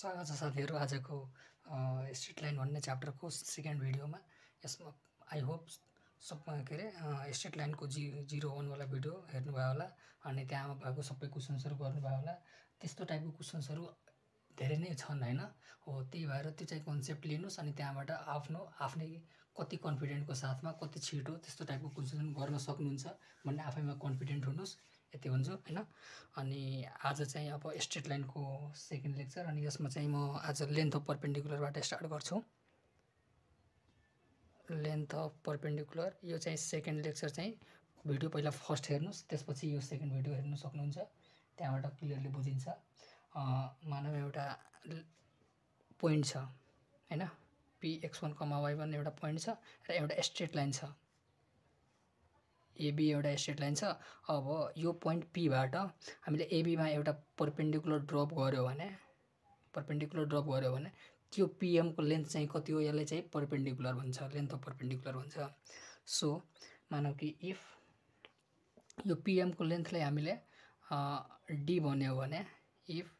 स्वागत छ साथीहरु आजको स्ट्रेट लाइन भन्ने च्याप्टरको सेकेन्ड भिडियोमा। यसमा आई होप सब के रे स्ट्रेट लाइनको 01 वाला भिडियो हेर्नु भयो होला अनि त्यहाँ भएको सबै क्वेशन्सहरु गर्नु भयो होला। त्यस्तो टाइपको क्वेशन्सहरु धेरै नै छन् हैन। हो त्यही भएर त्यो चाहिँ कन्सेप्ट लिनुस् अनि त्यहाँबाट आफ्नै कति कन्फिडेन्टको साथमा कति छिटो त्यस्तो टाइपको क्वेशन गर्न सक्नुहुन्छ भन्ने आफैमा कन्फिडेन्ट हुनुस् यति भन्छु हैन। अनि आज चाहिँ अब स्ट्रेट लाइनको सेकेन्ड लेक्चर अनि यसमा चाहिँ म आज लेन्थ अफ परपेन्डिकुलरबाट स्टार्ट गर्छु। लेन्थ अफ परपेन्डिकुलर यो चाहिँ सेकेन्ड लेक्चर चाहिँ भिडियो पहिला फर्स्ट हेर्नुस् त्यसपछि यो सेकेन्ड भिडियो हेर्न सक्नुहुन्छ। त्यहाँबाट क्लियरली बुझिन्छ। मानव एउटा पोइन्ट छ हैन px1, y1 एउटा पोइन्ट छ र एउटा स्ट्रेट लाइन छ AB एउटा स्ट्रेट लाइन छ। अब यो पोइन्ट P बाट हामीले AB मा एउटा परपेन्डिकुलर ड्रप गर्यो भने त्यो PM को लेन्थ चाहिँ कति हो यसलाई चाहिँ परपेन्डिकुलर भन्छ, लेन्थ अफ परपेन्डिकुलर भन्छ। सो मानौ कि इफ यो PM को लेन्थलाई हामीले D भन्यो भने if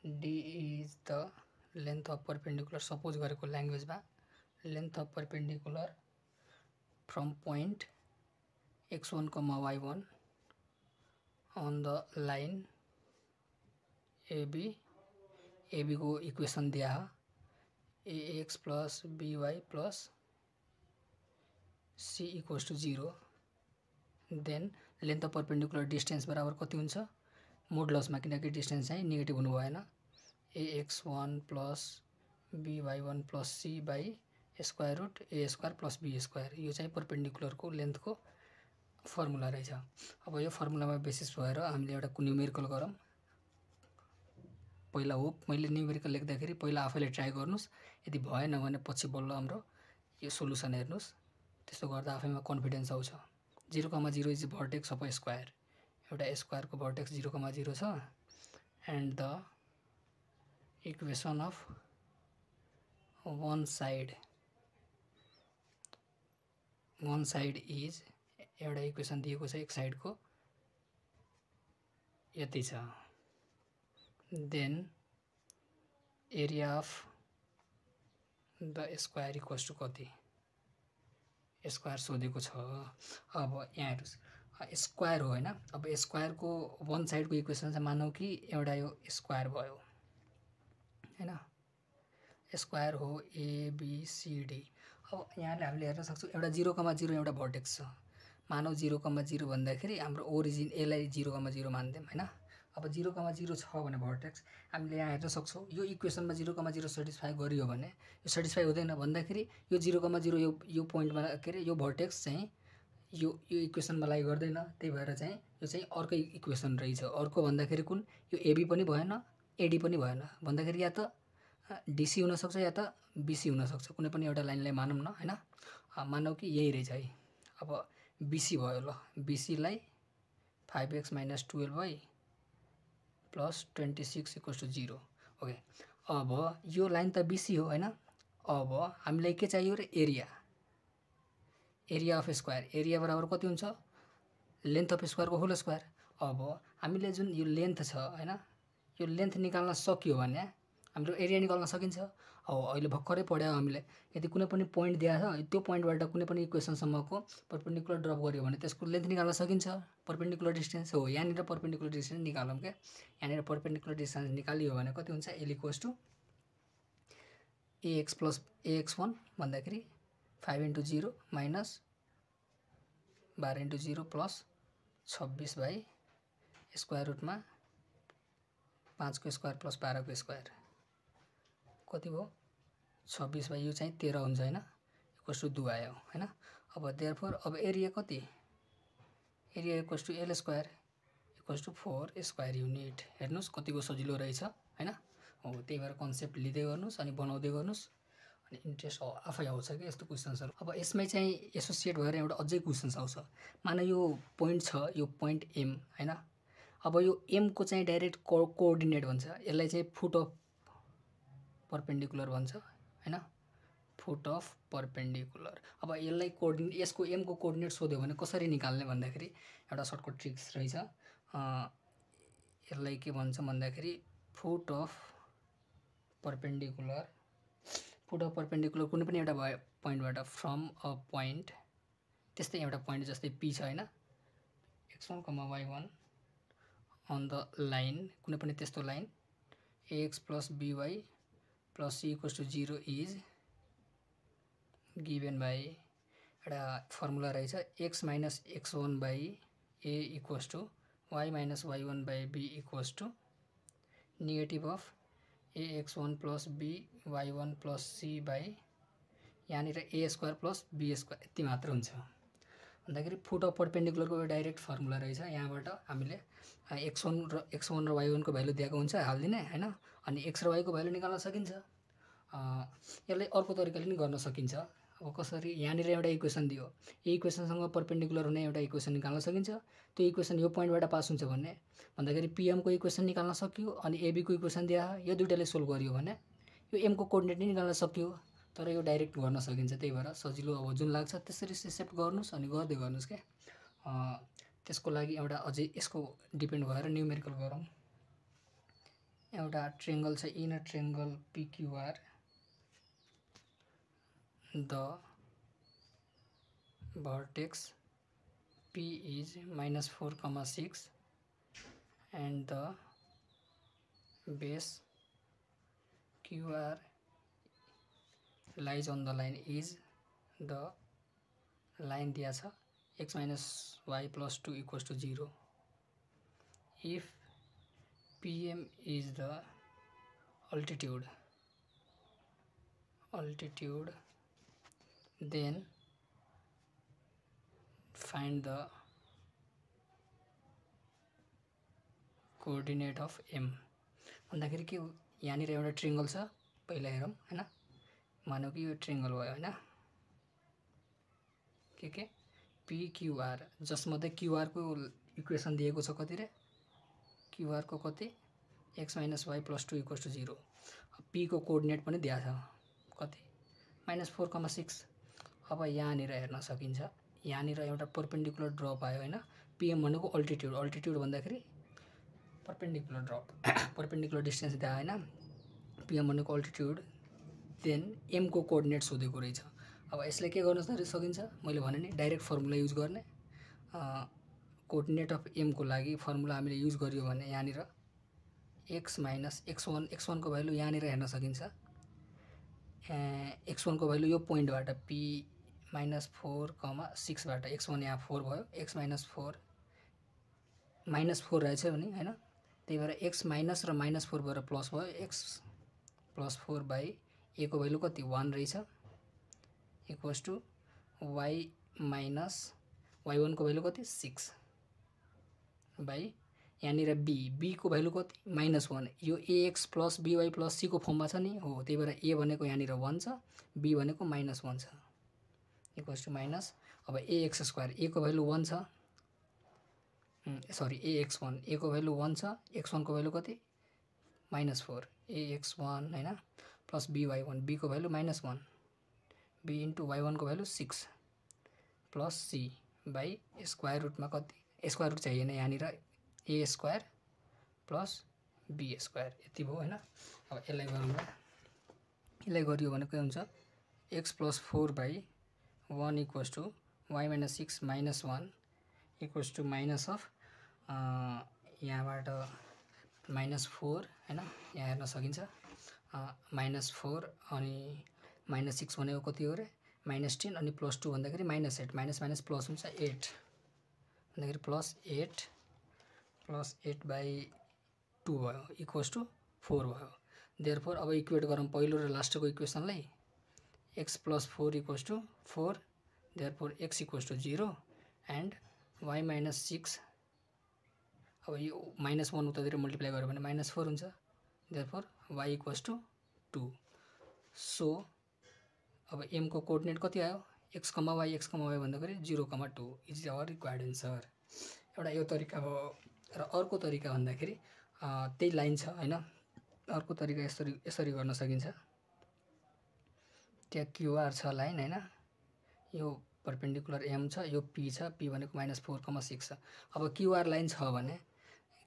D is the length of perpendicular suppose गरेको ल्याङ्ग्वेजमा length of perpendicular from point x1, y1 on the line AB को इक्वेसन दिया ax plus by plus c equals to 0 then length of perpendicular distance बराबर कति हुन्छ मोडुलसमा किनकि distance चाहिँ negative हुनु भएन ax1 plus by1 plus c by square root a square plus b square यो चाहिँ परपेन्डिकुलरको लेन्थको फर्मुला रहेछ। अब यो फर्मुलामा बेसिस भएर हामीले एउटा न्यूमेरिकल गरौँ। पहिला हो मैले न्यूमेरिकल लेख्दाखेरि पहिला आफैले ट्राई गर्नुस् यदि भएन भने पछि बल्ल हाम्रो यो सोलुसन हेर्नुस्। त्यस्तो गर्दा आफैमा कन्फिडेन्स आउँछ। 0,0 इज भर्टेक्स अफ स्क्वायर एउटा स्क्वायरको भर्टेक्स 0,0 छ and the equation of one side is एउटा इक्वेसन दिएको छ एक साइडको यति छ then area of the square equals to कति स्क्वायर सोधेको छ। अब यहाँ हेर्नुस् स्क्वायर हो हैन। अब स्क्वायरको वन साइडको इक्वेसन चाहिँ मानौ कि एउटा यो स्क्वायर भयो हैन स्क्वायर हो ABCD। अब यहाँले हामीले हेर्न सक्छौं एउटा 0,0 एउटा भर्टेक्स छ मानौ 0,0 भन्दाखेरि हाम्रो ओरिजिन यसलाई 0,0 मान्दैम हैन। अब 0,0 छ भने भर्टेक्स हामीले यहाँ हेर्न सक्छौं यो इक्वेसनमा 0,0 सेटिस्फाई गरियो भने यो सेटिस्फाई हुँदैन भन्दाखेरि यो 0,0 यो पोइन्टमा के रे यो भर्टेक्स चाहिँ यो इक्वेसनमा लाई गर्दैन। त्यही भएर चाहिँ यो चाहिँ अर्कै इक्वेसन रहेछ। अर्को भन्दाखेरि कुन यो AB पनि भएन AD पनि भएन भन्दाखेरि या त DC हुन सक्छ या त BC हुन सक्छ कुनै पनि एउटा लाइनलाई मानौं न हैन। मानौ कि यही रहेछ है। अब BC भयो ल BC लाई 5x - 12y plus 26 equals to 0 okay. अब यो लाइन त BC हो हैन। अब हामीलाई के चाहियो रे एरिया अफ स्क्वायर एरिया बराबर कति हुन्छ लेन्थ अफ स्क्वायरको होल स्क्वायर। अब हामीले जुन यो लेन्थ छ हैन यो लेन्थ निकाल्न सकियो भने हाम्रो एरिया निकाल्न सकिन्छ। अब अहिले भर्खरै पढ्यौ हामीले यदि कुनै पनि पोइन्ट दिया छ त्यो पोइन्टबाट कुनै पनि इक्वेसन सम्मको परपेन्डिकुलर ड्रप गर्यो भने त्यसको लेन्थ निकाल्न सकिन्छ परपेन्डिकुलर डिस्टेन्स हो। यहाँनिर परपेन्डिकुलर डिस्टेन्स निकालौं के यहाँनिर परपेन्डिकुलर डिस्टेन्स निकालियो भने कति हुन्छ L equals to ax plus ax1 भन्दाखेरि 5 * 0 minus 12 * 0 plus 26 by स्क्वायर रुटमा 5 को स्क्वायर प्लस 12 को स्क्वायर कति भयो 26 बाइ यो चाहिँ 13 हुन्छ हैन इक्वल्स टु 2 आयो हैन। अब देयरफोर अब एरिया कति area equals to L square equals to 4 square unit. हेर्नुस् कतिको सजिलो रहेछ हैन। हो त्यही भएर कन्सेप्ट लिँदै गर्नुस् अनि बनाउँदै गर्नुस् अनि इन्ट्रेस्ट आफै आउँछ के यस्तो क्वेशन्सहरु। अब यसमै चाहिँ एसोसिएट भएर एउटा अझै क्वेशन्स आउँछ। माने यो पोइन्ट छ यो पोइन्ट M हैन। अब यो M को चाहिँ डाइरेक्ट कोअर्डिनेट भन्छ यसलाई चाहिँ फुट अफ परपेन्डिकुलर भन्छ हैन फुट अफ परपेन्डिकुलर। अब यसलाई कोअर्डिनेट यसको M को कोअर्डिनेट सोध्यो भने कसरी निकाल्ने भन्दाखेरि एउटा सर्टकट ट्रिक्स रहेछ। यसलाई के भन्छ भन्दाखेरि foot of perpendicular put a perpendicular कुनै पनि एउटा पोइन्टबाट फ्रम अ पोइन्ट त्यस्तै एउटा पोइन्ट जस्तै पी छ हैन x1, y1 on the line कुनै पनि त्यस्तो line ax + by + c = 0 is given by एउटा फर्मुला रहेछ x - x1 / a = y - y1 / b = negative of ax1 + by1 + c / यहाँनिर a² + b² यति मात्र हुन्छ भन्दाखेरि फुट अफ परपेन्डिकुलरको डाइरेक्ट फर्मुला रहेछ यहाँबाट हामीले x1 र y1 को भ्यालु दिएको हुन्छ हाल्दिने हैन अनि x र y को भ्यालु निकाल्न सकिन्छ यसलाई अर्को तरिकाले पनि गर्न सकिन्छ अब कसरी यहाँनिर एउटा इक्वेसन दियो यो इक्वेसनसँग परपेन्डिकुलर हुने एउटा इक्वेसन निकाल्न सकिन्छ त्यो इक्वेसन यो पोइन्टबाट पास हुन्छ भन्दाखेरि pm को इक्वेसन निकाल्न सकियो अनि ab को इक्वेसन दिया यो दुईटाले सोल्भ गरियो भने यो m को कोर्डिनेट नि निकाल्न सकियो तर यो डाइरेक्ट गर्न सकिन्छ त्यही भएर सजिलो अब जुन लाग्छ त्यसरी सेट गर्नुस् अनि गर्दै गर्नुस् के त्यसको लागि एउटा अझै यसको डिपेन्ड भएर न्यूमेरिकल गरौँ एउटा ट्रायंगल छ inner triangle PQR the vertex P is -4, 6 and the base QR lies on the line is the line दिया छ x - y + 2 = 0 if PM is the altitude then find the coordinate of m भन्दाखेरि के यहाँनिर एउटा triangle छ पहिला हेरौं हैन मानौ कि यो ट्रायंगल भयो हैन के PQR जसमध्ये QR को इक्वेसन दिएको छ कति रे QR को कति x - y + 2 = 0 p को कोर्डिनेट पनि दिया छ कति -4, 6 अब यहाँनिर हेर्न सकिन्छ यहाँनिर एउटा परपेन्डिकुलर ड्रप आयो हैन pm भनेको अल्टिट्युड भन्दाखेरि परपेन्डिकुलर ड्रप परपेन्डिकुलर डिस्टेन्स दिया हैन pm भनेको अल्टिट्युड देन m को कोर्डिनेट सोधेको रहेछ अब यसले के गर्न सकिन्छ मैले भने नि डाइरेक्ट फर्मुला युज गर्ने कोर्डिनेट अफ m को लागि फर्मुला हामीले युज गरियो भने यहाँनिर x - x1 को भ्यालु यहाँनिर हेर्न सकिन्छ x1 को भ्यालु यो पोइन्टबाट p -4, 6 बाट x1 यहाँ 4 भयो x - 4 -4 रहेछ भने हैन त्यही भएर x माइनस र -4 भएर प्लस भयो x + 4 / a को भ्यालु कति 1 रहेछ = y - y1 को भ्यालु कति 6 / यहाँनिर b को भ्यालु कति -1 यो ax + by + c को फर्ममा छ नि हो त्यही भएर a भनेको यहाँनिर 1 छ b भनेको -1 छ माइनस अब ax² a को भ्यालु 1 छ सरी ax1 a को भ्यालु 1 छ x1 को भ्यालु कति -4 ax1 हैन प्लस by1 b को भ्यालु -1 b * y1 को value 6 plus c by square रुटमा कति स्क्वायर रुट चाहिएन यहाँनिर a² प्लस b² यति भयो हैन अब यसलाई गरौँला यसलाई गरियो भने के हुन्छ x + 4 / 1 = y - 6 - 1 = माइनस अफ यहाँबाट -4 हैन यहाँ हेर्न सकिन्छ -4 अनि -6 भनेको कति हो रे -10 अनि +2 भन्दाखेरि -8 माइनस प्लस हुन्छ 8 भन्दाखेरि +8 / 2 भयो = 4 भयो देयरफोर अब इक्वेट गरौँ पहिलो र लास्टको इक्वेसनलाई x + 4 = 4 therefore x = 0 and y - 6 अब यो -1 उतातिर मल्टिप्लाई गर्यो भने -4 हुन्छ देयरफोर y = 2 सो अब m को कोर्डिनेट कति आयो x, y भन्दाखेरि 0, 2 इज आवर रिक्वायर्ड आन्सर एउटा यो तरिका भयो र अर्को तरिका भन्दाखेरि त्यही लाइन छ हैन अर्को तरिका यसरी गर्न सकिन्छ त्यहाँ QR छ लाइन हैन यो परपेन्डिकुलर m छ यो p छ p भनेको -4, 6 छ अब QR लाइन छ भने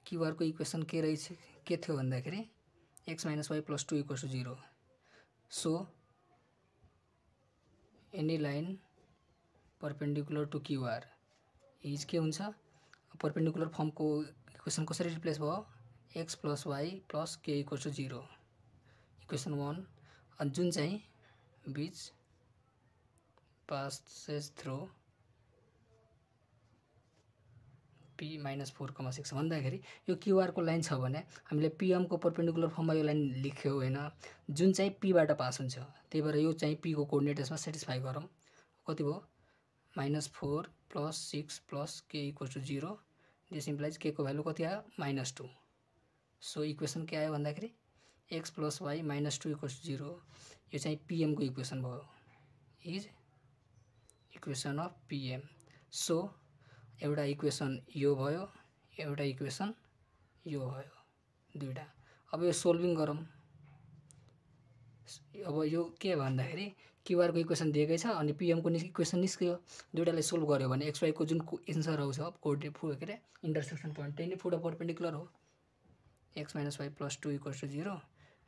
QR को इक्वेसन के थियो भन्दाखेरि x - y + 2 = 0. So any line perpendicular to QR is के हुन्छ परपेन्डिकुलर फर्मको इक्वेसन कसरी रिप्लेस भयो x + y + k = 0 इक्वेसन 1 जुन चाहिँ बीच passes through p - 4,6 भन्दाखेरि यो क्यूआर को लाइन छ भने हामीले pm को परपेन्डिकुलर फर्ममा यो लाइन लेख्यो हैन जुन चाहिँ p बाट पास हुन्छ त्यही भएर यो चाहिँ p को कोअर्डिनेट यसमा सेटिस्फाई गरौँ कति भयो -4 + 6 + k = 0 दिस इम्प्लाइज k को भ्यालु कति आयो -2 सो इक्वेसन के आयो भन्दाखेरि x + y - 2 = 0 यो चाहिँ pm को इक्वेसन भयो is equation of pm so एउटा इक्वेसन यो भयो एउटा इक्वेसन यो भयो दुईटा अब यो सोल्भिङ गरौँ अब यो के भन्दाखेरि क्यूआर को इक्वेसन दिएकै छ अनि pm को इक्वेसन निस्क्यो दुईटालाई सोल्भ गर्यो भने xy को जुन आन्सर आउँछ कोअर्डिनेट के रे इन्टरसेक्सन पोइन्ट त्यही नै फुट परपेन्डिकुलर हो x - y + 2 = 0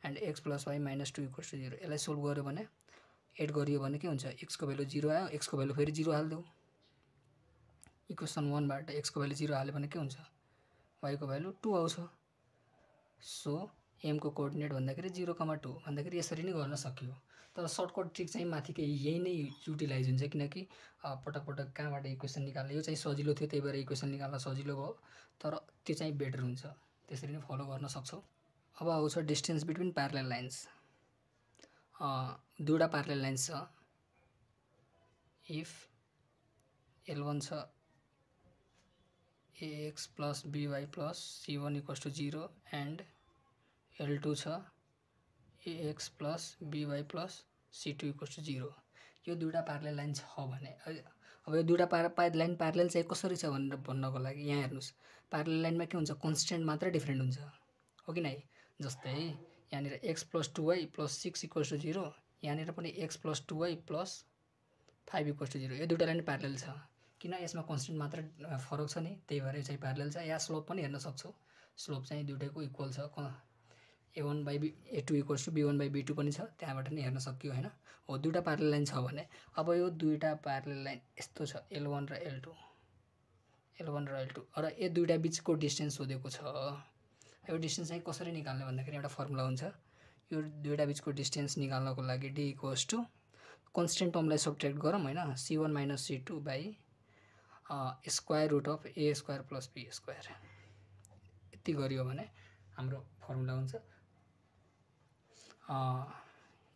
and x + y - 2 = 0 यसलाई सोल्भ गर्यो भने एड गरियो भने के हुन्छ x को भ्यालु 0 आयो x को भ्यालु फेरि 0 हाल्दियौ इक्वेसन 1 बाट x को भ्यालु 0 हाल्यो भने के हुन्छ y को भ्यालु 2 आउँछ सो m को कोअर्डिनेट भन्दाखेरि 0, 2 भन्दाखेरि यसरी नै गर्न सकियो तर सर्टकट ट्रिक चाहिँ माथिकै यही नै युटिलाइज हुन्छ किनकि पटक पटक कहाँबाट इक्वेसन निकाल्ने यो चाहिँ सजिलो थियो त्यही भएर इक्वेसन निकाल्न सजिलो भयो तर त्यो चाहिँ बेटर हुन्छ त्यसरी नै फलो गर्न सक्छौ अब आउँछ डिस्टेन्स बिट्विन प्यारलल लाइन्स दुईटा प्यारलल लाइन्स छ इफ L1 छ ax + by + c1 = 0 and L2 छ ax + by + c2 = 0 यो दुईटा प्यारलल लाइन छ भने अब यो दुईटा लाइन प्यारलल चाहिँ कसरी छ भनेर भन्नको लागि यहाँ हेर्नुस् प्यारलल लाइनमा के हुन्छ कन्स्टेन्ट मात्र डिफरेन्ट हुन्छ हो कि नै जस्तै यहाँनिर x + 2y + 6 = 0 यहाँनिर पनि x + 2y + 5 = 0 यो दुईटा लाइन प्यारलल छ किन यसमा कन्स्टेन्ट मात्र फरक छ नि त्यही भएर यो चाहिँ प्यारलल छ या स्लोप पनि हेर्न सक्छौ स्लोप चाहिँ दुईटैको इक्वल छ a1/a2 = b1/b2 पनि छ त्यहाँबाट नि हेर्न सकियो हैन हो दुईटा प्यारलल लाइन छ भने अब यो दुईटा प्यारलल लाइन यस्तो छ L1 र L2 र यो दुईटा बीचको डिस्टेन्स सोधेको छ यो डिस्टेन्स चाहिँ कसरी निकाल्ने भन्दाखेरि एउटा फर्मुला हुन्छ यो दुईटा बीचको डिस्टेन्स निकाल्नको लागि d = कन्स्टेन्ट टर्मलाई सब्ट्र्याक्ट गरौँ हैन c1 - c2 / square root of a² + b². यति गरियो भने हाम्रो फर्मुला हुन्छ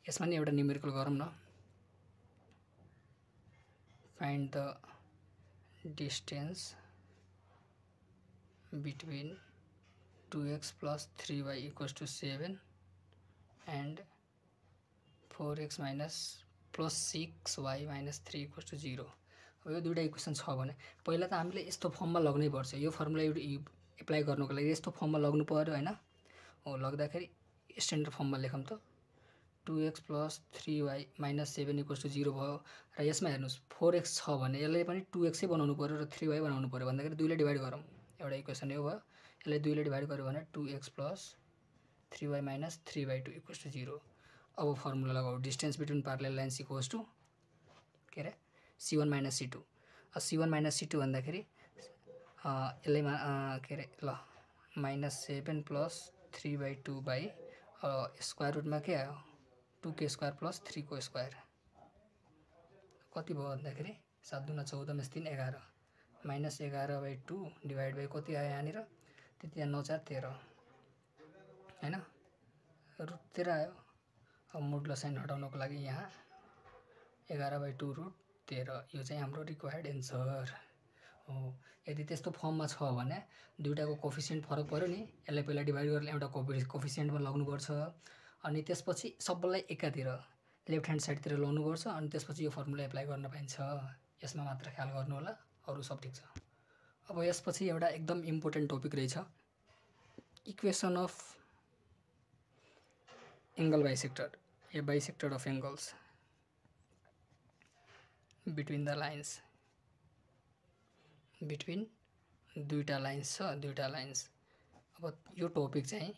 यसमा नि एउटा न्युमेरिकल गरौँ न find the distance between 2x + 3y = 7 and 4x + 6y - 3 = 0 अब यो दुईटा इक्वेसन छ भने पहिला त हामीले यस्तो फर्ममा लग्नै पर्छ यो फर्मुला एप्लाई गर्नको लागि यस्तो फर्ममा लग्नु पर्यो हैन हो लग्दाखेरि स्ट्यान्डर्ड फर्ममा लेखौँ त 2x + 3y - 7 = 0 भयो र यसमा हेर्नुस् 4x छ भने यसलाई पनि 2x बनाउनु पर्यो र 3y बनाउनु पर्यो भन्दाखेरि 2 ले डिभाइड गरौँ एउटा इक्वेसन यो भयो यसलाई 2 ले डिभाइड गर्यो भने 2x + 3y - 3/2 = 0 अब फर्मुला लगाऊ डिस्टेन्स बिट्विन प्यारलल लाइन्स = के रे c1 - c2 c1 - c2 भन्दाखेरि यसलाई के रे ल -7 + 3/2 स्क्वायर रुटमा के आयो 2k² + 3 को स्क्वायर कति भयो भन्दाखेरि 7 × 14 = 3 11 -11/2 डिभाइड बाइ कति आयो यहाँनिर त्यति 9 4 13 हैन रुट 13 आयो अब मोडुलो साइन हटाउनको लागि यहाँ 11/2 रुट 13 यो चाहिँ हाम्रो रिक्वायर्ड एन्सर हो यदि त्यस्तो फर्ममा छ भने दुईटाको कोफिसिएन्ट फरक पर्यो नि यसलाई पहिला डिभाइड गरेर एउटा कोफिसिएन्टमा लाग्नुपर्छ अनि त्यसपछि सबैलाई एकातिर लेफ्ट ह्यान्ड साइडतिर ल्याउनुपर्छ अनि त्यसपछि यो फर्मुला एप्लाई गर्न पाइन्छ यसमा मात्र ख्याल गर्नु होला अरु सब ठीक छ अब यसपछि एउटा एकदम इम्पोर्टेन्ट टपिक रहेछ equation of angle bisector A bisector of angles between the lines between दुईटा लाइन्स छ दुईटा लाइन्स अब यो टपिक चाहिँ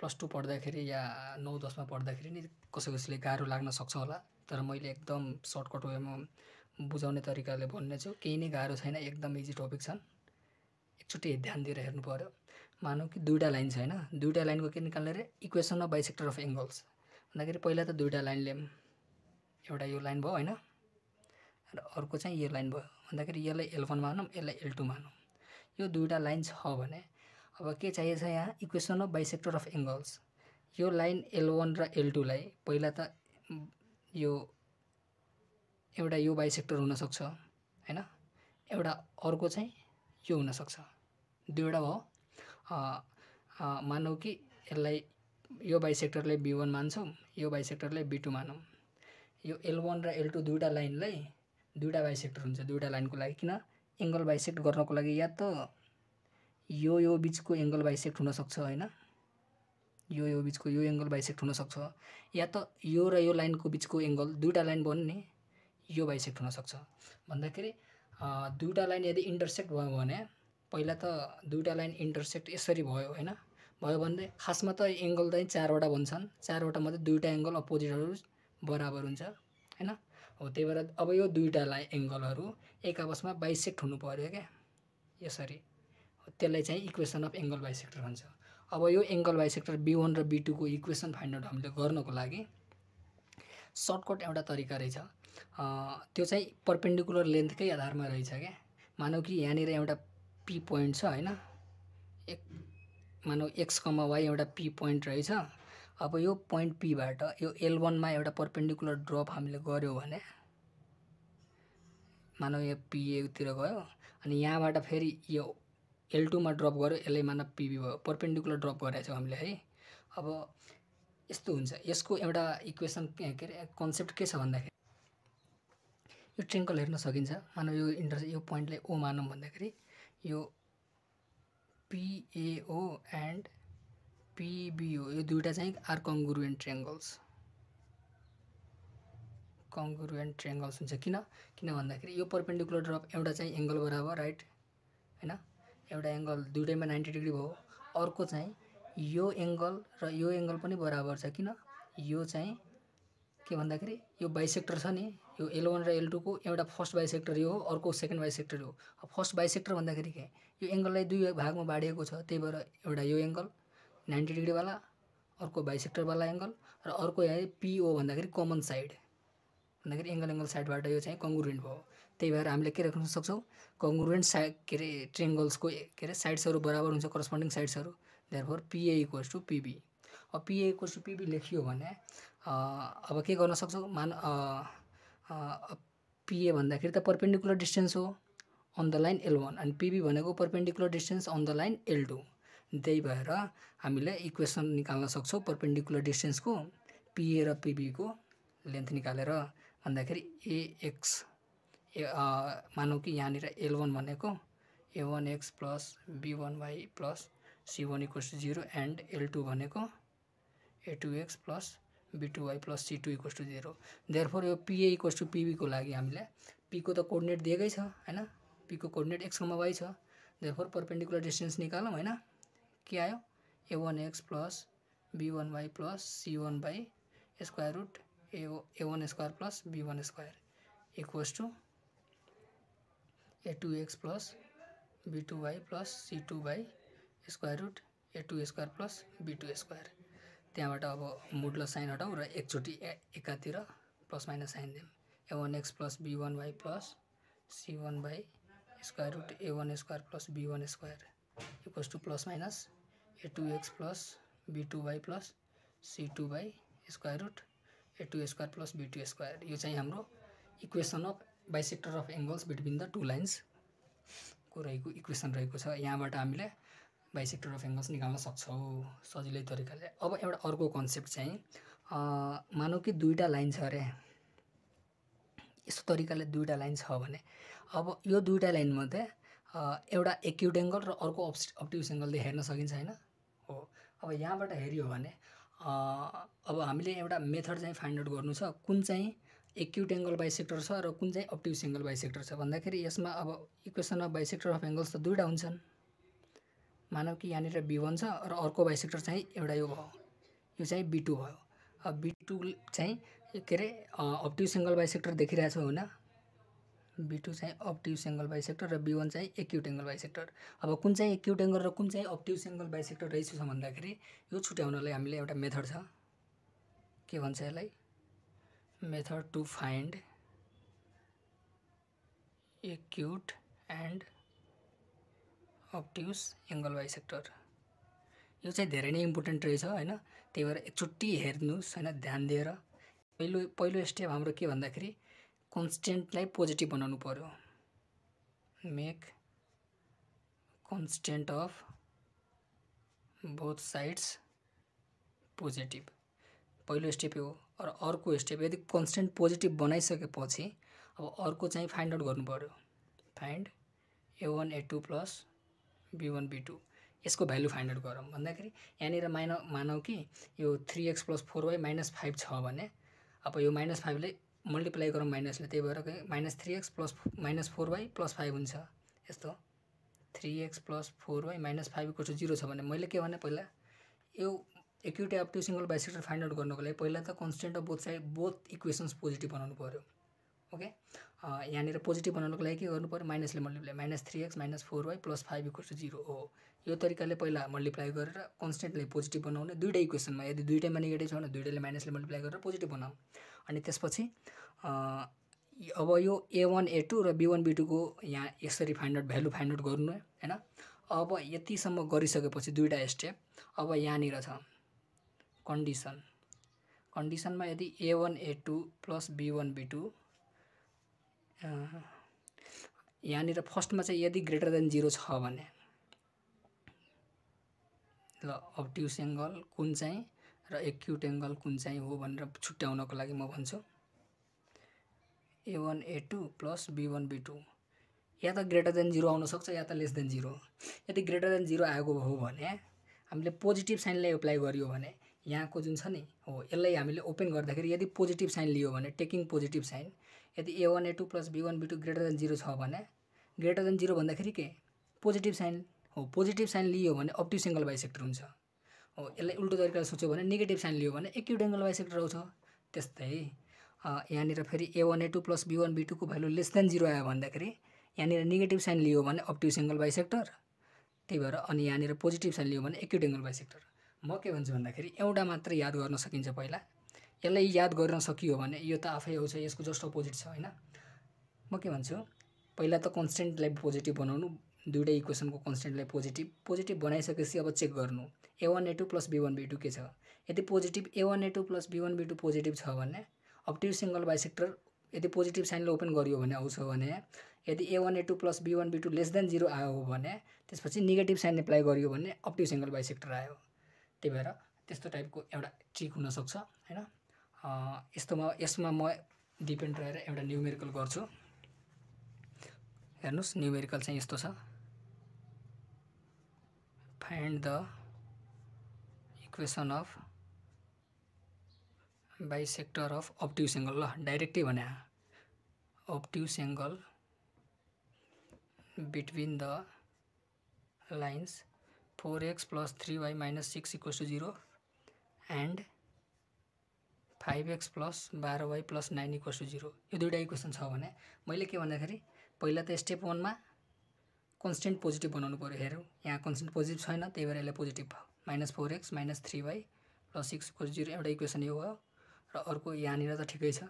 +2 पढ्दाखेरि या 9-10 मा पढ्दाखेरि नि कसैले गाह्रो लाग्न सक्छ होला, तर मैले एकदम सर्टकट वेमा बुझाउने तरिकाले भन्ने छु। केही नै गाह्रो छैन, एकदम इजी टपिक छन्। एकचोटि ध्यान दिएर हेर्नु पर्यो। मानौ कि दुईटा लाइन छ हैन, दुईटा लाइनको के निकाल्ने रे? Equation of bisector of angles भन्दाखेरि पहिला त दुईटा लाइन लियौं। एउटा यो लाइन भयो हैन, र अर्को चाहिँ यो लाइन भयो भन्दाखेरि यसलाई L1 मानौं, यसलाई L2 मानौं। यो दुईटा लाइन छ भने अब के चाहिन्छ यहाँ? Equation of bisector of angles. यो लाइन L1 र L2 लाई पहिला त यो एउटा यो बाइसेक्टर हुन सक्छ हैन, एउटा अर्को चाहिँ यो हुन सक्छ। दुईवटा भयो। मानौ कि यसलाई यो बाइसेक्टरलाई B1 मान्छौं, यो बाइसेक्टरलाई B2 मानौं। यो L1 र L2 दुईटा लाइनलाई दुईटा बाइसेक्टर हुन्छ दुईटा लाइनको लागि। किन? एंगल बाइसेक्ट गर्नको लागि या त यो बीचको एंगल बाइसेक्ट हुन सक्छ हैन, यो बीचको यो एंगल बाइसेक्ट हुन सक्छ, या त यो र यो लाइनको बीचको एंगल दुईटा लाइन बन्यो नि यो बाइसेक्ट हुन सक्छ। भन्दाखेरि दुईटा लाइन यदि इन्टरसेक्ट भयो भने पहिला त दुईटा लाइन इन्टरसेक्ट यसरी भयो हैन, भयो भने खासमा त एंगल चाहिँ चारवटा बन्छन्, चारवटा मध्ये दुईटा एंगल अपोजिटहरु बराबर हुन्छ हैन। हो त्यही भएर अब यो दुईटा लाइन एंगलहरु एक आपसमा बाइसेक्ट हुनु पर्यो के यसरी, त्यसलाई चाहिँ इक्वेसन अफ एंगल बाइसेक्टर भन्छ। अब यो एंगल बाइसेक्टर B1 र B2 को इक्वेसन फाइन्ड आउट हामीले गर्नको लागि सर्टकट एउटा तरिका रहेछ। त्यो चाहिँ परपेन्डिकुलर लेन्थकै आधारमा रहेछ के। मानौ कि यहाँनिर एउटा P पोइन्ट छ हैन, मानौ x, y एउटा P पोइन्ट रहेछ। अब यो पोइन्ट P बाट यो L1 मा एउटा परपेन्डिकुलर ड्रप हामीले गर्यो भने मानौ यो PA तिर गयो, अनि यहाँबाट फेरि यो L2 मा ड्रप गर्यो, यसले मानौ PB भयो, परपेन्डिकुलर ड्रप गरेको छौं हामीले है। अब यस्तो हुन्छ। यसको एउटा इक्वेसन के रे कन्सेप्ट के छ भन्दाखेरि यो ट्रायंगल हेर्न सकिन्छ। मानौ यो पोइन्टलाई O मानौं भन्दाखेरि यो PAO एन्ड PBO यो दुईटा चाहिँ आर कङ्ग्रुएन्ट ट्रायंगल्स, कङ्ग्रुएन्ट ट्रायंगल्स हुन्छ। किन भन्दाखेरि यो परपेन्डिकुलर ड्रप एउटा चाहिँ एंगल बराबर राइट हैन, एउटा एंगल दुईटैमा 90 डिग्री भयो, अर्को चाहिँ यो एंगल र यो एंगल पनि बराबर छ। किन? यो चाहिँ के भन्दाखेरि यो बाइसेक्टर छ नि, यो L1 र L2 को एउटा फर्स्ट बाइसेक्टर यो हो, अर्को सेकेन्ड बाइसेक्टर हो। फर्स्ट बाइसेक्टर भन्दाखेरि के यो एंगललाई दुई भागमा बाडिएको छ, त्यही भएर एउटा यो एंगल 90 डिग्री वाला, अर्को बाइसेक्टर वाला एंगल, र अर्को यहाँ PO भन्दाखेरि कमन साइड भन्दाखेरि एंगल साइडबाट यो चाहिँ कङ्ग्रुएन्ट भयो। त्यही भएर हामीले के लेख्न सक्छौं? कङ्ग्रुएन्ट साइड के रे ट्रायंगल्सको के रे साइड्सहरु बराबर हुन्छ, करस्पोन्डिङ साइड्सहरु। Therefore PA = PB। अब PA = PB लेखियो भने अब के गर्न सक्छौं? PA भन्दाखेरि त परपेन्डिकुलर डिस्टेन्स हो अन द लाइन L1 अनि PB भनेको perpendicular distance on the line L2। त्यही भएर हामीले इक्वेसन निकाल्न सक्छौं परपेन्डिकुलर डिस्टेन्सको PA र PB को लेन्थ निकालेर भन्दाखेरि AX मानौ कि यहाँनिर L1 भनेको A1x + B1y + C1 = 0 and L2 भनेको A2x + B2y + C2 = 0। देयरफोर यो PA = PB को लागि हामीले P को त कोअर्डिनेट दिएकै छ हैन, P को कोअर्डिनेट x, y छ। देयरफोर परपेन्डिकुलर डिस्टेन्स निकालौं हैन, के आयो? A1x + B1y + C1 / √A1² + B1² = A2x + B2y + C2 / √A2² + B2²। त्यहाँबाट अब मोडुलस साइन हटाउँ र एकचोटी एकातिर प्लस माइनस साइन दिउँ। A1x + B1y + C1 / √A1² + B1² = plus minus A2x + B2y + C2 / √A2² + B2²। यो चाहिँ हाम्रो equation of bisector of angles between the two lines को रहेको इक्वेसन रहेको छ। यहाँबाट हामीले बाइसेक्टर अफ एंगल्स निकाल्न सक्छौं सजिलै तरिकाले। अब एउटा अर्को कन्सेप्ट चाहिँ मानौ कि दुईटा लाइन छ रे, यस्तो तरिकाले दुईटा लाइन छ भने अब यो दुईटा लाइन मध्ये एउटा एक्युट एंगल र अर्को अब्ट्युस एंगल हेर्न सकिन्छ हैन। हो अब यहाँबाट हेरियो भने अब हामीले एउटा मेथड चाहिँ फाइन्ड आउट गर्नु छ, कुन चाहिँ एक्युट एंगल बाइसेक्टर छ र कुन चाहिँ अब्ट्युस एंगल बाइसेक्टर छ भन्दाखेरि यसमा अब equation of bisector of angles त दुईटा हुन्छन्। मानौँ कि यहाँनिर B1 छ र अर्को बाइसेक्टर चाहिँ एउटा यो भयो, यो चाहिँ B2 भयो। अब B2 चाहिँ के अरे अब्ट्युज एङ्गल बाइसेक्टर देखिरहेछ होइन, B2 चाहिँ अब्ट्युज एङ्गल बाइसेक्टर र B1 चाहिँ एक्युट एङ्गल बाइसेक्टर। अब कुन चाहिँ एक्युट एङ्गल र कुन चाहिँ अब्ट्युज एङ्गल बाइसेक्टर रहेछ भन्दाखेरि यो छुट्याउनलाई हामीले एउटा मेथड छ, के भन्छ यसलाई, method to find acute and obtuse angle bisector. यो चाहिँ धेरै नै इम्पोर्टेन्ट रहेछ होइन, त्यही भएर एकचोटि हेर्नुहोस् होइन ध्यान दिएर। पहिलो स्टेप हाम्रो के भन्दाखेरि कन्स्टेन्टलाई पोजिटिभ बनाउनु पर्यो, make constant of both sides positive, पहिलो स्टेप हो। र अर्को स्टेप यदि कन्स्टेन्ट पोजिटिभ बनाइसकेपछि अब अर्को चाहिँ फाइन्ड आउट गर्नु पर्यो, find A1 A2 plus B1 B2, यसको भ्यालु फाइन्ड आउट गरौँ भन्दाखेरि यहाँनिर मानौँ कि यो 3x + 4y - 5 छ भने अब यो -5 ले मल्टिप्लाई गरौँ माइनसले, त्यही भएर -3x + -4y + 5 हुन्छ। यस्तो 3x + 4y - 5 = 0 छ भने मैले के भने पहिला यो acute obtuse angle bisector find out गर्नको लागि पहिला त constant of both equations positive बनाउनु पर्यो। ओके, यहाँनिर पोजिटिभ बनाउनको लागि के गर्नु पर्यो, माइनसले मल्टिप्लाई, -3x - 4y + 5 = 0 हो। यो तरिकाले पहिला मल्टिप्लाई गरेर कन्स्टेन्टलाई पोजिटिभ बनाउने दुईटा इक्वेसनमा, यदि दुईटैमा नेगेटिभ छ भने दुईटैले माइनसले मल्टिप्लाई गरेर पोजिटिभ बनाऊँ। अनि त्यसपछि अब यो A1 A2 र B1 B2 को यहाँ यसरी भ्यालु फाइन्ड आउट गर्नु होइन। अब यतिसम्म गरिसकेपछि दुईटा स्टेप, अब यहाँनिर छ कन्डिसन, कन्डिसनमा यदि A1 A2 + B1 B2 यहाँनिर फर्स्टमा चाहिँ यदि ग्रेटर देन 0 छ भने ल अब्ट्युज एङ्गल कुन चाहिँ र एक्युट एङ्गल कुन चाहिँ हो भनेर छुट्याउनको लागि म भन्छु A1 A2 + B1 B2 या त ग्रेटर देन 0 आउन सक्छ या त लेस देन 0। यदि ग्रेटर देन 0 आएको हो भने हामीले पोजिटिभ साइनलाई एप्लाई गरियो भने यहाँको जुन छ नि हो यसलाई हामीले ओपन गर्दाखेरि यदि पोजिटिभ साइन लियो भने टेकिङ पोजिटिभ साइन, यदि A1 A2 + B1 B2 greater than 0 छ भने ग्रेटर देन 0 भन्दाखेरि के पोजिटिभ साइन हो, पोजिटिभ साइन लियो भने अब्ट्युज एङ्गल बाइसेक्टर हुन्छ हो। यसलाई उल्टो तरिकाले सोच्यो भने नेगेटिभ साइन लियो भने एक्युट एङ्गल बाइसेक्टर आउँछ। त्यस्तै यहाँनिर फेरि A1 A2 + B1 B2 को भ्यालु लेस देन 0 आयो भन्दाखेरि यहाँनिर नेगेटिभ साइन लियो भने अब्ट्युज एङ्गल बाइसेक्टर, त्यही भएर अनि यहाँनिर पोजिटिभ साइन लियो भने एक्युट एङ्गल बाइसेक्टर। म के भन्छु भन्दाखेरि एउटा मात्र याद गर्न सकिन्छ, पहिला यसलाई याद गर्न सकियो भने यो त आफै आउँछ, यसको जस्ट अपोजिट छ होइन। म के भन्छु पहिला त कन्स्टेन्टलाई पोजिटिभ बनाउनु, दुईटै इक्वेसनको कन्स्टेन्टलाई पोजिटिभ बनाइसकेपछि अब चेक गर्नु A1 A2 + B1 B2 के छ। यदि positive A1 A2 + B1 B2 positive छ भने अब्ट्युज एङ्गल बाइसेक्टर यदि पोजिटिभ साइनले ओपन गरियो भने आउँछ भने, यदि A1 A2 + B1 B2 lace than 0 आयो हो भने त्यसपछि नेगेटिभ साइन एप्लाई गरियो भने अब्ट्युज एङ्गल बाइसेक्टर आयो। त्यही भएर त्यस्तो टाइपको एउटा ट्रिक हुनसक्छ होइन। यसमा म डिपेन्ड रहेर एउटा न्युमेरिकल गर्छु। हेर्नुहोस् न्युमेरिकल चाहिँ यस्तो छ, find the equation of bisector of obtuse angle. ल डाइरेक्टै भने obtuse angle between the lines 4x + 3y - 6 = 0 and 5x + 12y + 9 = 0। यो दुईटा इक्वेसन छ भने मैले के भन्दाखेरि पहिला त स्टेप 1 मा कन्स्टेन्ट पोजिटिभ बनाउनु पर्यो। हेरौँ यहाँ कन्स्टेन्ट पोजिटिभ छैन, त्यही भएर यसलाई पोजिटिभ भयो, -4x - 3y + 6 = 0 एउटा इक्वेसन यो भयो। र अर्को यहाँनिर त ठिकै छ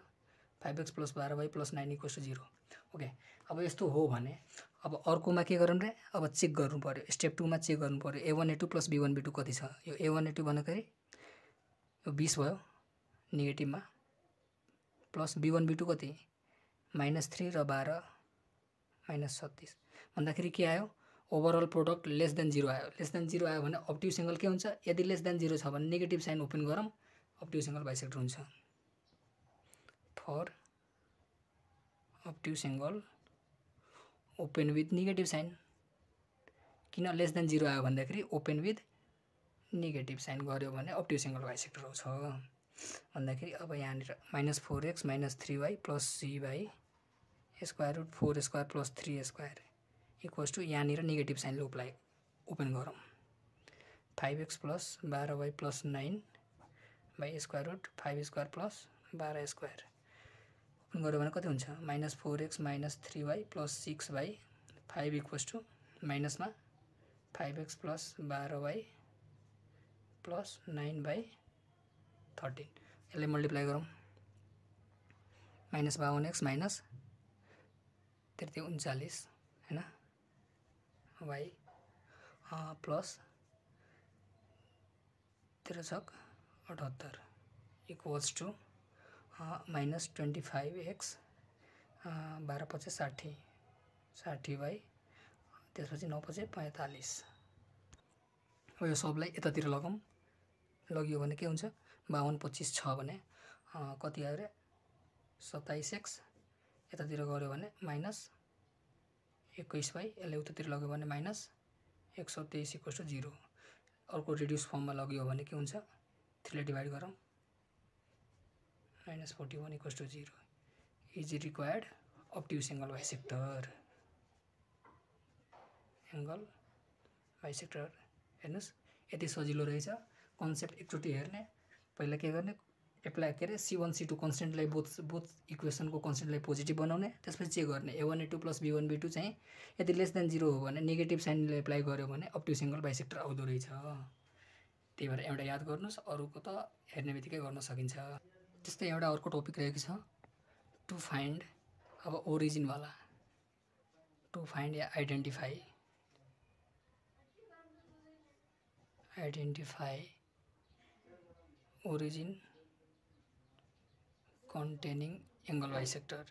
5x + 12y + 9 = 0। ओके, अब यस्तो हो भने अब अर्कोमा के गरौँ रे, अब चेक गर्नु पर्यो, स्टेप 2 मा चेक गर्नु पर्यो A1 A2 + B1 B2 कति छ। यो A1 A2 भन्दाखेरि यो 20 भयो नेगेटिभमा, प्लस B1 B2 कति -3 र 12 -36 भन्दाखेरि के आयो, ओभरअल प्रोडक्ट लेस देन 0 आयो। लेस देन 0 आयो भने अब्ट्युज एङ्गल के हुन्छ, यदि लेस देन 0 छ भने नेगेटिभ साइन ओपन गरौँ अब्ट्युज एङ्गल बाइसेक्टर हुन्छ। For obtuse angle open with negative sign, किन लेस देन 0 आयो भन्दाखेरि ओपन विथ नेगेटिभ साइन गऱ्यो भने अब्ट्युज एङ्गल बाइसेक्टर आउँछ भन्दाखेरि अब यहाँनिर -4x - 3y + c/√4² + 3² = यहाँनिर नेगेटिभ साइनले ओपन गरौँ। 5x plus 12y plus 9 by square root 5 square plus 12 square open गऱ्यो भने कति हुन्छ -4x minus 3y plus 6 by 5 equals to माइनसमा 5x plus 12y plus 9 by 13 यसलाई मल्टिप्लाई गरौँ -52x माइनस 39 हैन y plus 13×78 equals to -25x 12×5 = 60 by त्यसपछि 9×5 = 45 अब यो सबलाई यतातिर लगियो भने के हुन्छ 52×25 छ भने कति आयो रे 27x यतातिर गऱ्यो भने -21 बाई यसले उतातिर लग्यो भने -123 = 0 अर्को रिड्युस फर्ममा लगियो भने के हुन्छ 3 ले डिवाइड गरौँ -41 = 0 इज रिक्वायर्ड अब्ट्युस एंगल बाइसेक्टर हेर्नुस् यति सजिलो रहेछ कन्सेप्ट एकचोटि हेर्ने पहिला के गर्ने एप्लाई के रे C1 C2 कन्स्टेन्टलाई बोथ इक्वेसनको कन्स्टेन्टलाई पोजिटिभ बनाउने त्यसपछि चेक गर्ने A1 A2 plus B1 B2 चाहिँ यदि लेस देन 0 हो भने नेगेटिभ साइनले एप्लाई गर्यो भने अब्ट्युस एंगल बाइसेक्टर आउँदो रहेछ त्यही भएर एउटा याद गर्नुस् अरुको त हेर्ने बित्तिकै गर्न सकिन्छ त्यस्तै एउटा अर्को टपिक रहेको छ टु फाइन्ड अब ओरिजिन वाला टु फाइन्ड या identify origin containing angle bisector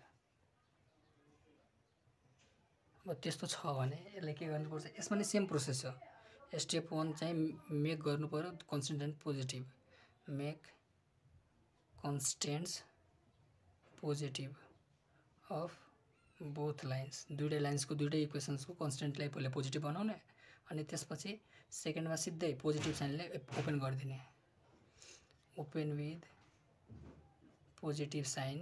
अब त्यस्तो छ भने यसले के गर्नुपर्छ यसमा नि सेम प्रोसेस छ स्टेप 1 चाहिँ मेक गर्नु पर्यो constant positive make constants positive of both lines दुईटै लाइन्सको दुईटै इक्वेसन्सको कन्स्टेन्टलाई पहिले पोजिटिभ बनाउने अनि त्यसपछि सेकेन्डमा सिधै पोजिटिभ साइनले ओपन गरिदिने open with positive sign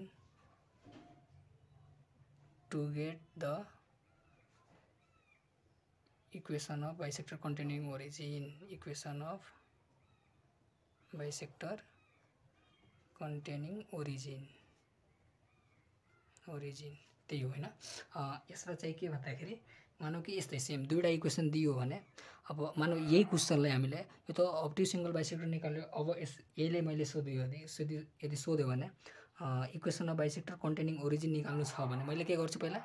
to get the equation of bisector containing origin equation of bisector containing origin त्यही हो हैन यसमा चाहिँ के भन्दाखेरि मानौ कि यस्तै सेम दुईटा इक्वेसन दियो भने अब मानौ यही क्वेसनलाई हामीले यो त अब्ट्युस एंगल बाइसेक्टर निकाल्यो अब यसले मैले सोध्यो यदि सोध्यो भने equation of bisector containing origin निकाल्नु छ भने मैले के गर्छु पहिला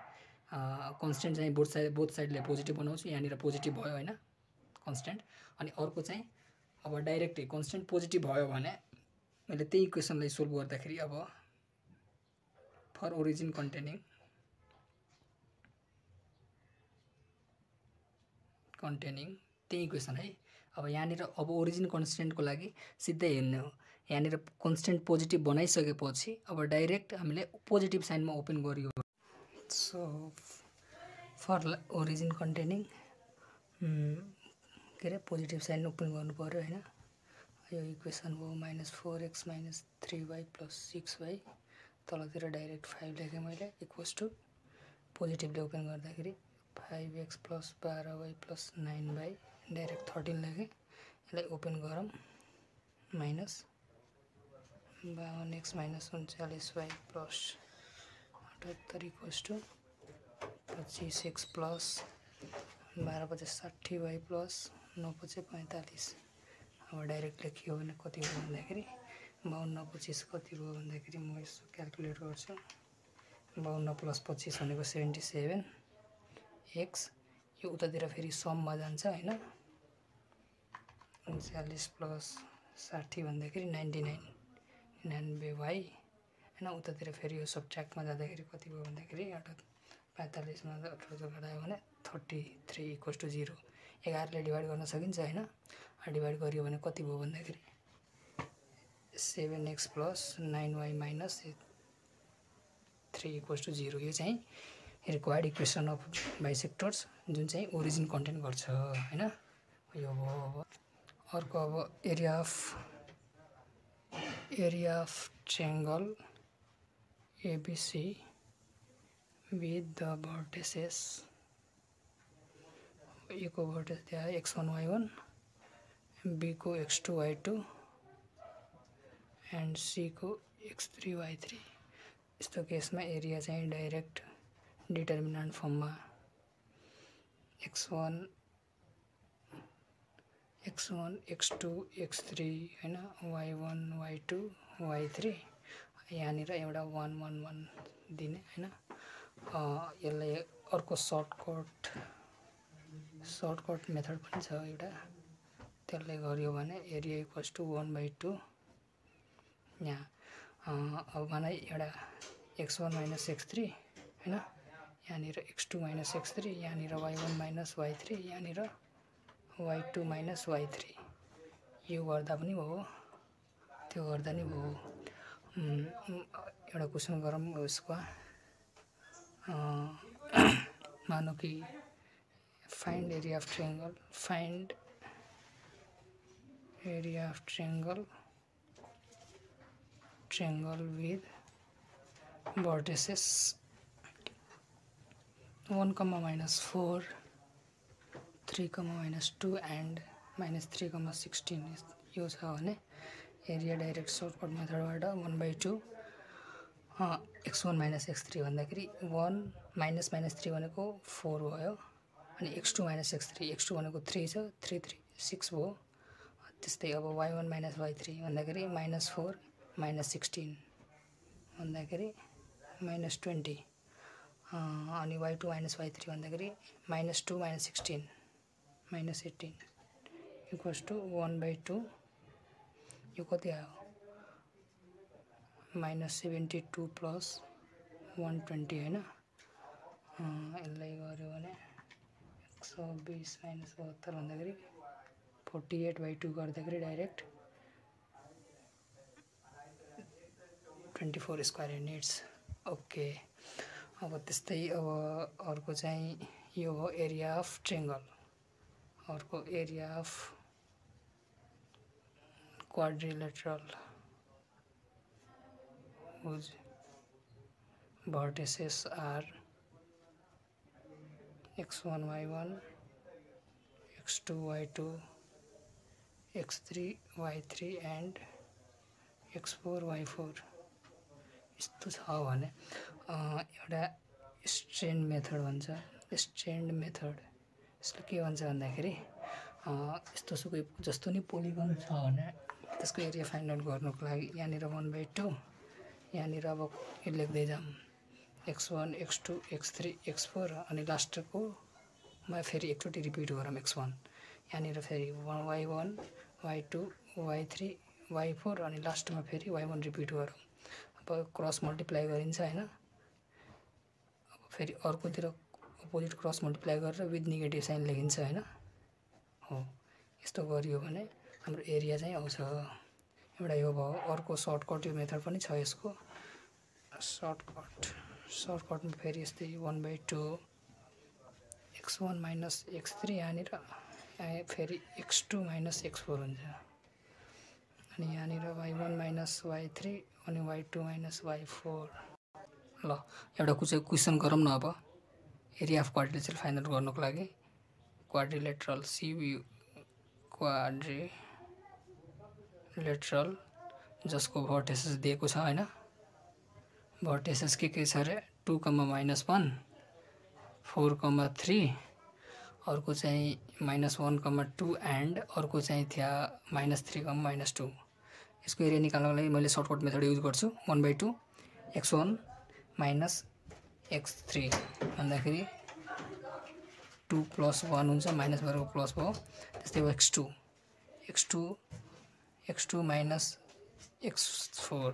कन्स्टेन्ट चाहिँ बोथ साइडले पोजिटिभ बनाउँछु यहाँनिर पोजिटिभ भयो हैन कन्स्टेन्ट अनि अर्को चाहिँ अब डाइरेक्टली कन्स्टेन्ट पोजिटिभ भयो भने मैले त्यही इक्वेसनलाई सोल्भ गर्दाखेरि अब फर ओरिजिन कन्टेनिङ त्यही इक्वेसन है अब यहाँनिर अब ओरिजिन कन्स्टेन्टको लागि सिधै हेर्ने हो यहाँनिर कन्स्टेन्ट पोजिटिभ बनाइसकेपछि अब डाइरेक्ट हामीले पोजिटिभ साइनमा ओपन गरियो सो फर ओरिजिन कन्टेनिङ के रे पोजिटिभ साइन ओपन गर्नु पर्यो हैन यो इक्वेसन हो -4x minus 3y plus 6y तलतिर डाइरेक्ट 5 लेखेँ मैले इक्वल्स टू पोजिटिभले ओपन गर्दाखेरि 5x plus 12y plus 9y direct 13 लेखेँ यसलाई ओपन गरौँ -52x minus 39y plus 78 equals to 25x plus 12×5 = 60y plus 9×5 = 45 अब डाइरेक्ट लेखियो भने कति हो भन्दाखेरि 52×25 कति हो भन्दाखेरि म यसो क्याल्कुलेट गर्छु 52 + 25 भनेको 77 x यो उतातिर फेरि सममा जान्छ हैन 39 प्लस 60 भन्दाखेरि 99y हैन उतातिर फेरि यो सबट्र्याक्टमा जाँदाखेरि कति भयो भन्दाखेरि 45 मा 18 घटायो भने 33 = 0 11 ले डिवाइड गर्न सकिन्छ हैन डिवाइड गरियो भने कति भयो भन्दाखेरि 7x प्लस 9y माइनस 3 = 0 यो चाहिँ रिक्वायर्ड इक्वेसन अफ बाइसेक्टर्स जुन चाहिँ ओरिजिन कन्टेन गर्छ हैन यो हो अर्को अब area of triangle ABC with the vertices यो को भर्टेक्स दिया है x1 y1 B को x2 y2 एन्ड C को x3 y3। यस्तो केसमा एरिया चाहिँ डाइरेक्ट डिटर्मिनेन्ट फर्ममा x1 x2 x3 हैन, y1 y2 y3 यहाँनिर एउटा 1 1 1 दिने हैन। यसलाई अर्को सर्टकट मेथड पनि छ एउटा, त्यसले गर्यो भने एरिया इक्वल्स टु 1/2 यहाँ अब मलाई एउटा x1 माइनस x3 हैन, यहाँनिर x2 माइनस x3, यहाँनिर y1 माइनस y3, यहाँनिर y2 माइनस y3 यो गर्दा पनि भयो, त्यो गर्दा नि भयो। एउटा क्वेसन गरौँ उसको, मानौ कि find area of triangle with vertices 1, -4, 3, -2 and -3, 16 यो छ भने एरिया डाइरेक्ट सर्टकट मेथडबाट 1/2 x1 माइनस x3 भन्दाखेरि 1 माइनस 3 भनेको 4 भयो, अनि x2 माइनस x3 भनेको 3 छ, 3 3 6 भयो। त्यस्तै अब y1 माइनस y3 भन्दाखेरि -4 -16 भन्दाखेरि -20, अनि y2 माइनस y3 भन्दाखेरि -2 -16 -18 इक्वल्स टु 1/2 यो कति आयो -72 प्लस 120 हैन। यसलाई गर्यो भने 120 माइनस 72 भन्दाखेरि 48/2 गर्दाखेरि डाइरेक्ट 24 स्क्वायर युनिट्स। ओके, अब त्यस्तै अब अर्को चाहिँ यो हो एरिया अफ ट्रायंगल, अर्को area of quadrilateral whose vertices are x1 y1 x2 y2 x3 y3 and x4 y4 यस्तो छ भने एउटा स्ट्रेन्ड मेथड भन्छ। स्ट्रेन्ड मेथड यसले के भन्छ भन्दाखेरि यस्तो सुकै जस्तो नि पोलिगन छ भने त्यसको एरिया फाइन्ड आउट गर्नको लागि यहाँनिर 1/2 यहाँनिर अब यो लेख्दै जाम x1 x2 x3 x4 अनि लास्टको मा फेरि एकचोटि रिपिट गरौँ x1, यहाँनिर फेरि y1 y2 y3 y4 अनि लास्टमा फेरि y1 रिपिट गरौँ। अब क्रस मल्टिप्लाई गरिन्छ हैन, अब फेरि अर्कोतिर अपोजिट क्रस मल्टिप्लाई गरेर विथ नेगेटिभ साइन लेखिन्छ हैन। हो, यस्तो गरियो भने हाम्रो एरिया चाहिँ आउँछ। एउटा यो भयो। अर्को सर्टकट यो मेथड पनि छ यसको, सर्टकटमा फेरि यस्तै 1/2 x1 माइनस x3 यहाँनिर फेरि x2 माइनस x4 हुन्छ, अनि यहाँनिर y1 माइनस y3 अनि y2 माइनस y4। ल एउटा क्वेसन गरौँ न अब area of quadrilateral find out गर्नको लागि। क्वाड्रिलेटरल क्वाड्रिलेटरल जसको भर्टिसेस दिएको छ हैन, भर्टिसेस के छ रे 2, -1 4, 3 अर्को चाहिँ -1, 2 एन्ड अर्को चाहिँ थियो -3, -2। यसको एरिया निकाल्नको लागि मैले सर्टकट मेथड युज गर्छु। 1/2 x1 माइनस x3 भन्दाखेरि 2 + 1 हुन्छ, माइनस गरेको प्लस भयो। त्यस्तै हो x2 माइनस x4।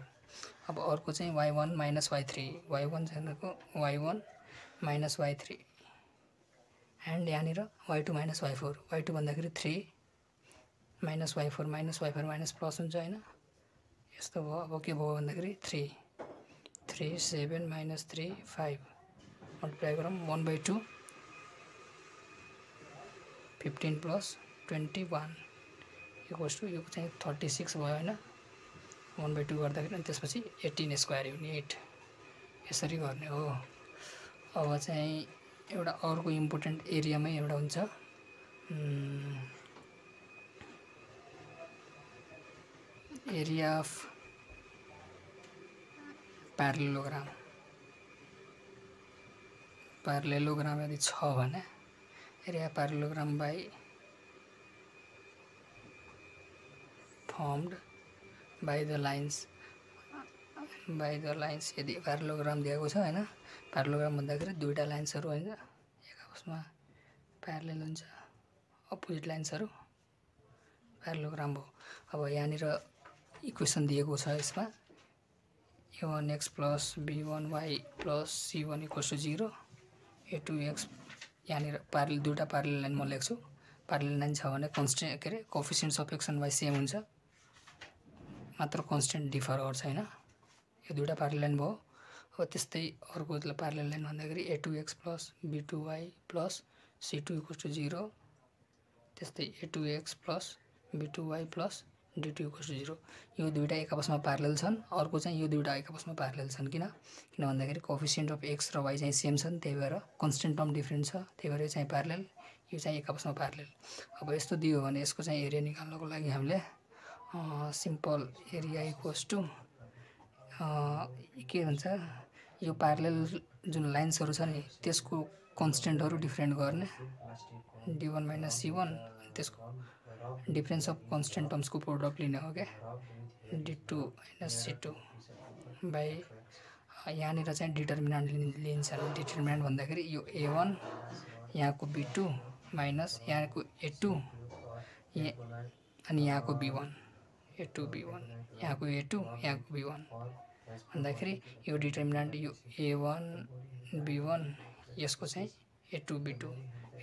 अब अर्को चाहिँ y1 माइनस y3, y1 भनेको y1 माइनस y3 एन्ड यहाँनिर y2 माइनस y4, y2 भन्दाखेरि 3 माइनस y4 माइनस प्लस हुन्छ हैन। यस्तो भयो। अब के भयो भन्दाखेरि 3 7 -3 5 मल्टिप्लाई गरौँ 1/2 15 + 21 इक्वल्स टु यो चाहिँ 36 भयो हैन। 1/2 गर्दाखेरि अनि त्यसपछि 18 स्क्वायर युनिट यसरी गर्ने हो। अब चाहिँ एउटा अर्को इम्पोर्टेन्ट एरियामै एउटा हुन्छ एरिया अफ प्यारेलेलोग्राम यदि छ भने area parallelogram by formed by the lines यदि प्यारेलेलोग्राम दिएको छ हैन, प्यारेलेलोग्राम भन्दाखेरि दुईटा लाइन्सहरु हैन एक आपसमा प्यारेलल हुन्छ, अपोजिट लाइन्सहरु प्यारेलेलोग्राम हो। अब यहाँनिर इक्वेसन दिएको छ यसमा a1x plus b1y plus c1 equals to 0, a2x यहाँनिर प्यारेलल दुईटा प्यारेलल लाइन म लेख्छु। प्यारेलल लाइन छ भने कन्स्टेन्ट के रे coefficients of x and y same हुन्छ, मात्र कन्स्टेन्ट डिफर गर्छ हैन। यो दुईटा प्यारेलल लाइन भयो। अब त्यस्तै अर्को प्यारेलल लाइन भन्दाखेरि a2x plus b2y plus c2 equals to 0, त्यस्तै a2x plus b2y plus d2 equals to 0। यो दुईटा एक आपसमा प्यारेलल छन्, अर्को चाहिँ यो दुईटा एक आपसमा प्यारेलल छन्। किन भन्दाखेरि कोएफिसिएन्ट अफ x र y चाहिँ सेम छन्, त्यही भएर कन्स्टेन्ट टर्म डिफरेन्ट छ, त्यही भएर यो चाहिँ प्यारेलल, यो चाहिँ एक आपसमा प्यारेलल। अब यस्तो दियो भने यसको चाहिँ एरिया निकाल्नको लागि हामीले सिम्पल एरिया इक्वल्स टु के भन्छ, यो प्यारेलल जुन लाइन्सहरु छ नि त्यसको कन्स्टेन्टहरु डिफरेन्ट गर्ने d1 - c1, त्यसको डिफरेन्स अफ कन्स्टेन्ट टर्म्सको प्रोडक्ट लिने हो के d2 - c2 बाई यहाँनिर चाहिँ डिटर्मिनेन्ट लिन्छ। डिटर्मिनेन्ट भन्दाखेरि यो a1 यहाँको b2 माइनस यहाँको a2 अनि यहाँको b1, a2 b1 यहाँको a2 यहाँको b1 भन्दाखेरि यो डिटर्मिनेन्ट यो a1 b1 यसको चाहिँ a2 b2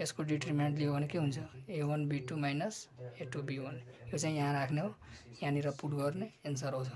यसको डिटर्मिनेन्ट लियो भने के हुन्छ a1 b2 minus a2 b1, यो चाहिँ यहाँ राख्ने हो, यहाँनिर पुट गर्ने एन्सर आउँछ।